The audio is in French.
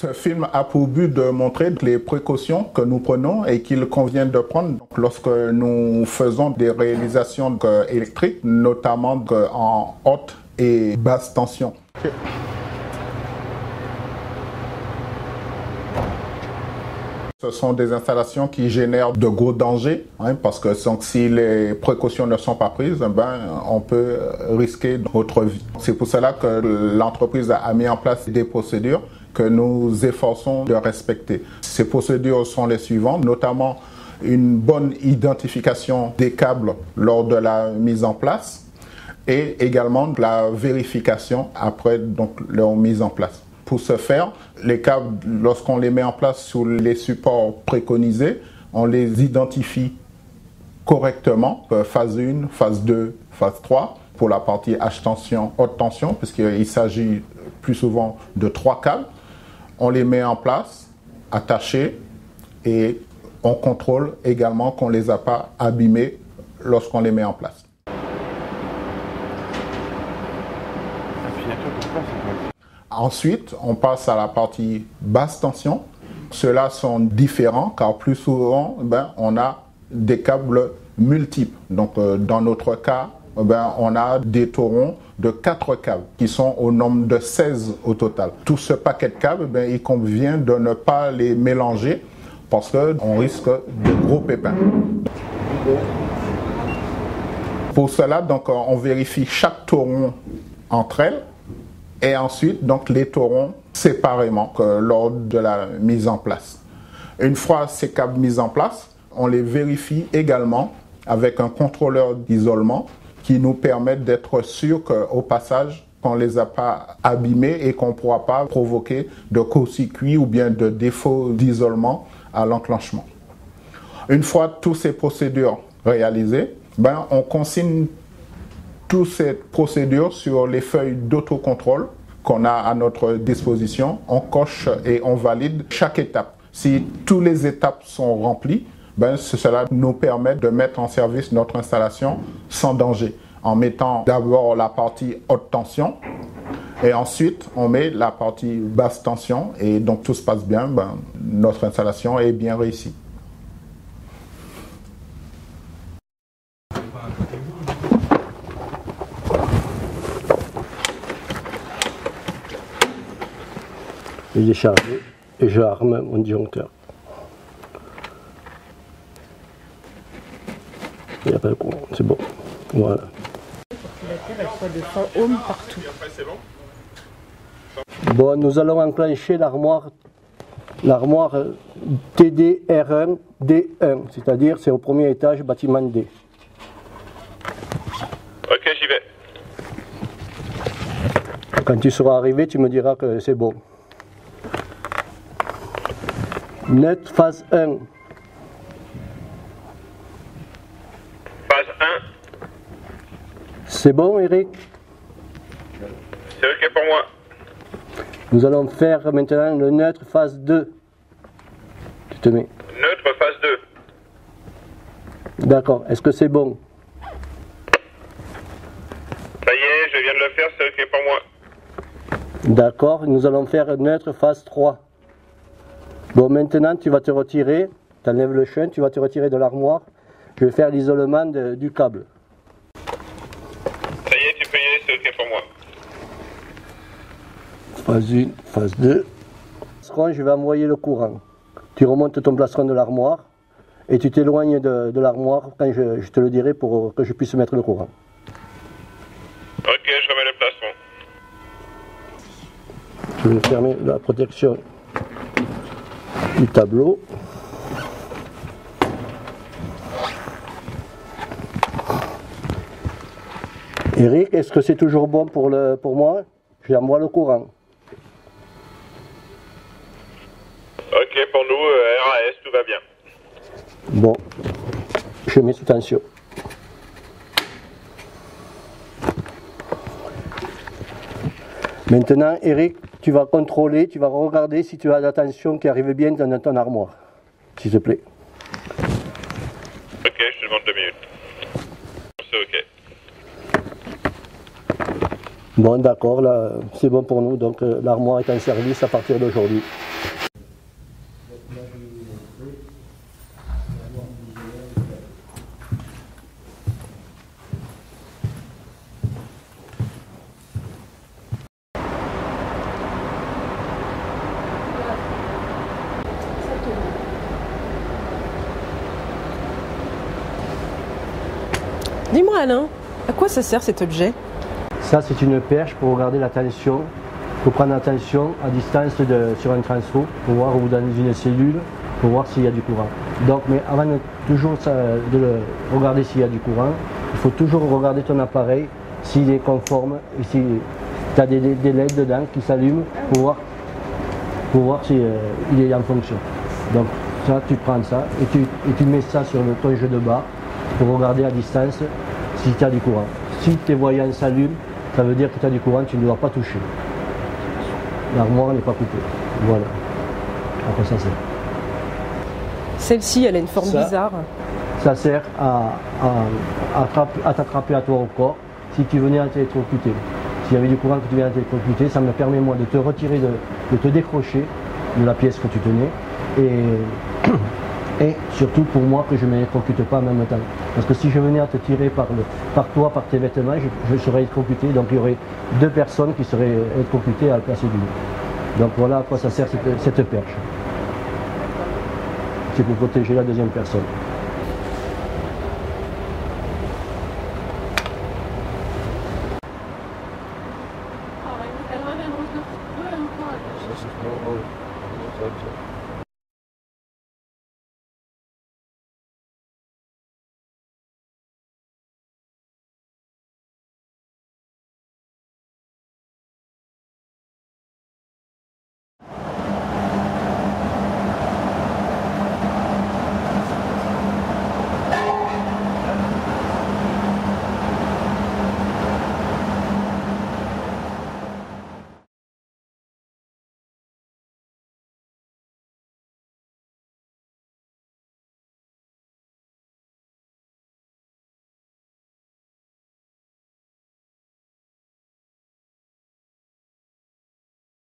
Ce film a pour but de montrer les précautions que nous prenons et qu'il convient de prendre lorsque nous faisons des réalisations électriques, notamment en haute et basse tension. Ce sont des installations qui génèrent de gros dangers, parce que si les précautions ne sont pas prises, on peut risquer notre vie. C'est pour cela que l'entreprise a mis en place des procédures que nous efforçons de respecter. Ces procédures sont les suivantes, notamment une bonne identification des câbles lors de la mise en place et également de la vérification après leur mise en place. Pour ce faire, les câbles, lorsqu'on les met en place sur les supports préconisés, on les identifie correctement, phase 1, phase 2, phase 3, pour la partie H-tension, haute tension, puisqu'il s'agit plus souvent de 3 câbles. On les met en place, attachés, et on contrôle également qu'on ne les a pas abîmés lorsqu'on les met en place. Ensuite, on passe à la partie basse tension. Ceux-là sont différents car plus souvent, on a des câbles multiples. Donc, dans notre cas, on a des taurons de 4 câbles qui sont au nombre de 16 au total. Tout ce paquet de câbles, il convient de ne pas les mélanger parce qu'on risque de gros pépins. Pour cela, on vérifie chaque tauron entre elles. Et ensuite, les taurons séparément lors de la mise en place. Une fois ces câbles mis en place, on les vérifie également avec un contrôleur d'isolement qui nous permet d'être sûr qu'au passage, qu'on ne les a pas abîmés et qu'on ne pourra pas provoquer de court-circuit ou bien de défaut d'isolement à l'enclenchement. Une fois toutes ces procédures réalisées, on consigne toutes ces procédures sur les feuilles d'autocontrôle qu'on a à notre disposition. On coche et on valide chaque étape. Si toutes les étapes sont remplies, cela nous permet de mettre en service notre installation sans danger, en mettant d'abord la partie haute tension et ensuite on met la partie basse tension et donc tout se passe bien, notre installation est bien réussie. Il est chargé et je arme mon disjoncteur. Il n'y a pas de courant, c'est bon. Voilà. La soit de 100 ohms partout. Bon, nous allons enclencher l'armoire TDR1 D1, c'est-à-dire c'est au premier étage, bâtiment D. Ok, j'y vais. Quand tu seras arrivé, tu me diras que c'est bon. Net phase 1. Phase 1. C'est bon, Eric? C'est ok pour moi. Nous allons faire maintenant le neutre phase 2. Tu te mets. Neutre phase 2. D'accord. Est-ce que c'est bon? Ça y est, je viens de le faire, c'est ok pour moi. D'accord. Nous allons faire neutre phase 3. Bon, maintenant, tu vas te retirer. Tu enlèves le chien, tu vas te retirer de l'armoire. Je vais faire l'isolement du câble. Ça y est, tu peux y aller, c'est ok pour moi. Phase 1, phase 2. Je vais envoyer le courant. Tu remontes ton plastron de l'armoire et tu t'éloignes de l'armoire quand je te le dirai pour que je puisse mettre le courant. Ok, je remets le plastron. Je vais fermer la protection du tableau. Eric, est-ce que c'est toujours bon pour moi? J'envoie le courant. Ok, pour nous, RAS, tout va bien. Bon, je mets sous tension. Maintenant, Eric, tu vas contrôler, tu vas regarder si tu as la tension qui arrive bien dans ton armoire, s'il te plaît. Ok, je te demande 2 minutes. C'est ok. Bon, d'accord, là, c'est bon pour nous, donc l'armoire est en service à partir d'aujourd'hui. Dis-moi Alain, à quoi ça sert cet objet? Ça, c'est une perche pour regarder la tension, pour prendre la tension à distance sur un transfo, pour voir ou dans une cellule, pour voir s'il y a du courant. Donc, mais avant de regarder s'il y a du courant, il faut toujours regarder ton appareil, s'il est conforme, et si tu as des LED dedans qui s'allument pour voir s'il est en fonction. Donc, ça, tu prends ça et tu mets ça sur ton jeu de bas pour regarder à distance si tu as du courant. Si tes voyants s'allument, ça veut dire que tu as du courant, tu ne dois pas toucher. L'armoire n'est pas coupée. Voilà. Après ça sert. Celle-ci, elle a une forme bizarre. Ça sert à t'attraper à toi au corps si tu venais à t'électrocuter. S'il y avait du courant que tu venais à t'électrocuter, ça me permet moi de te retirer, de te décrocher de la pièce que tu tenais et surtout pour moi que je ne m'électrocute pas en même temps. Parce que si je venais à te tirer par toi, par tes vêtements, je serais électrocuté, donc il y aurait deux personnes qui seraient électrocutées à la place d'une. Donc voilà à quoi ça sert cette perche. C'est pour protéger la deuxième personne.